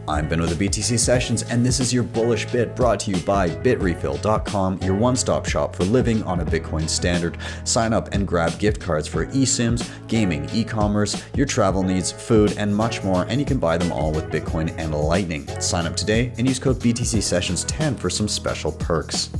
I'm Ben with the BTC Sessions, and this is your bullish bit brought to you by Bitrefill.com, your one-stop shop for living on a Bitcoin standard. Sign up and grab gift cards for eSIMs, gaming, e-commerce, your travel needs, food, and much more, and you can buy them all with Bitcoin and Lightning. Sign up today and use code BTC Sessions 10 for some special perks.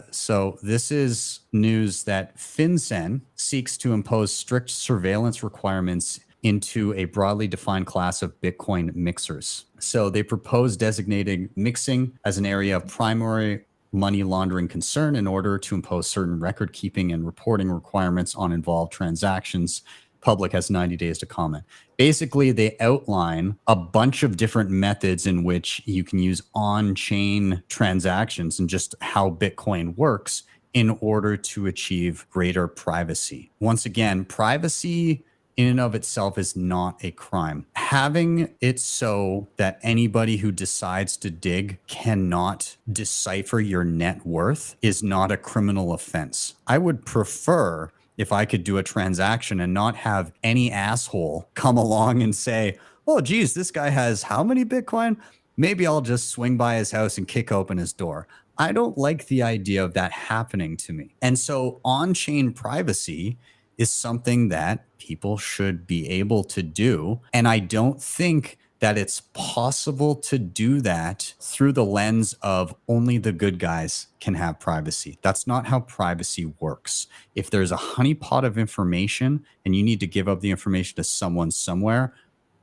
So this is news that FinCEN seeks to impose strict surveillance requirements into a broadly defined class of Bitcoin mixers. So they propose designating mixing as an area of primary money laundering concern in order to impose certain record keeping and reporting requirements on involved transactions. Public has 90 days to comment. Basically, they outline a bunch of different methods in which you can use on-chain transactions and just how Bitcoin works in order to achieve greater privacy. Once again, privacy in and of itself is not a crime. Having it so that anybody who decides to dig cannot decipher your net worth is not a criminal offense. I would prefer if I could do a transaction and not have any asshole come along and say, oh, geez, this guy has how many Bitcoin? Maybe I'll just swing by his house and kick open his door. I don't like the idea of that happening to me. And so on-chain privacy is something that people should be able to do. And I don't think that it's possible to do that through the lens of only the good guys can have privacy. That's not how privacy works. If there's a honeypot of information and you need to give up the information to someone somewhere,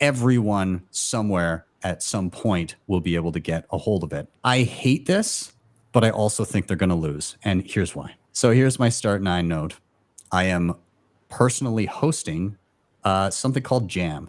everyone somewhere at some point will be able to get a hold of it. I hate this, but I also think they're going to lose. And here's why. So here's my Start9 node. I am personally hosting something called Jam.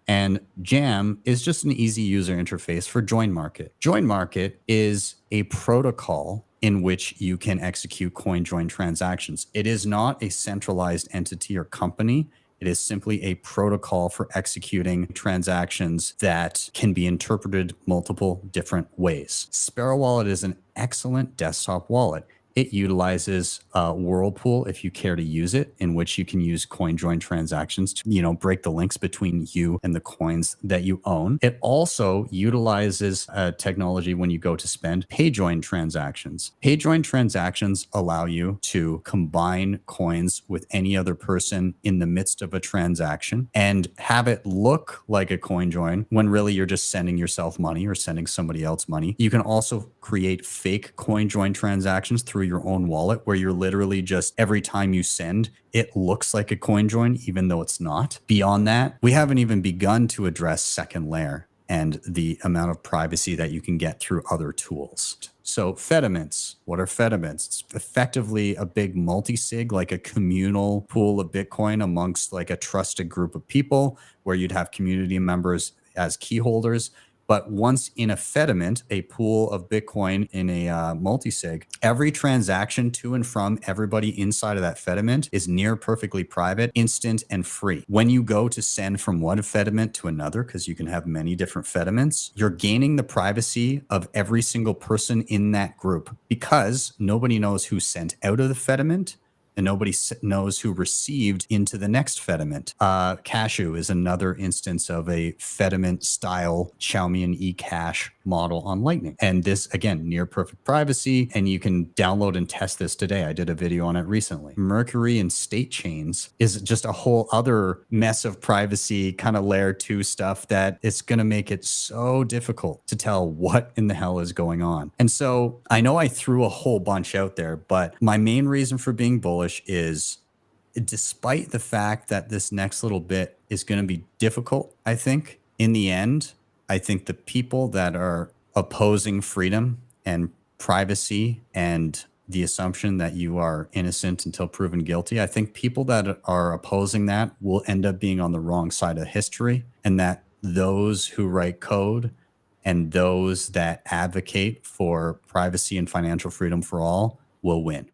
And Jam is just an easy user interface for Join Market. Join Market is a protocol in which you can execute coin join transactions. It is not a centralized entity or company. It is simply a protocol for executing transactions that can be interpreted multiple different ways. Sparrow Wallet is an excellent desktop wallet. It utilizes Whirlpool if you care to use it, in which you can use coin join transactions to, break the links between you and the coins that you own. It also utilizes technology when you go to spend pay join transactions. Pay join transactions allow you to combine coins with any other person in the midst of a transaction and have it look like a coin join when really you're just sending yourself money or sending somebody else money. You can also create fake coin join transactions through your own wallet where you're literally just every time you send, it looks like a coin join, even though it's not. Beyond that, we haven't even begun to address second layer and the amount of privacy that you can get through other tools. So Fedimints, what are Fedimints? It's effectively a big multi-sig, like a communal pool of Bitcoin amongst like a trusted group of people where you'd have community members as key holders. But once in a Fedimint, a pool of Bitcoin in a multi-sig, every transaction to and from everybody inside of that Fedimint is near perfectly private, instant, and free. When you go to send from one Fedimint to another, because you can have many different Fedimints, you're gaining the privacy of every single person in that group because nobody knows who sent out of the Fedimint and nobody knows who received into the next Fedimint. Cashew is another instance of a Fedimint style Xiaomi eCash model on Lightning. And this, again, near perfect privacy, and you can download and test this today. I did a video on it recently. Mercury and state chains is just a whole other mess of privacy, kind of layer 2 stuff that it's going to make it so difficult to tell what in the hell is going on. And so I know I threw a whole bunch out there, but my main reason for being bullish is, despite the fact that this next little bit is going to be difficult, I think, in the end, I think the people that are opposing freedom and privacy and the assumption that you are innocent until proven guilty, I think people that are opposing that will end up being on the wrong side of history, and that those who write code and those that advocate for privacy and financial freedom for all will win.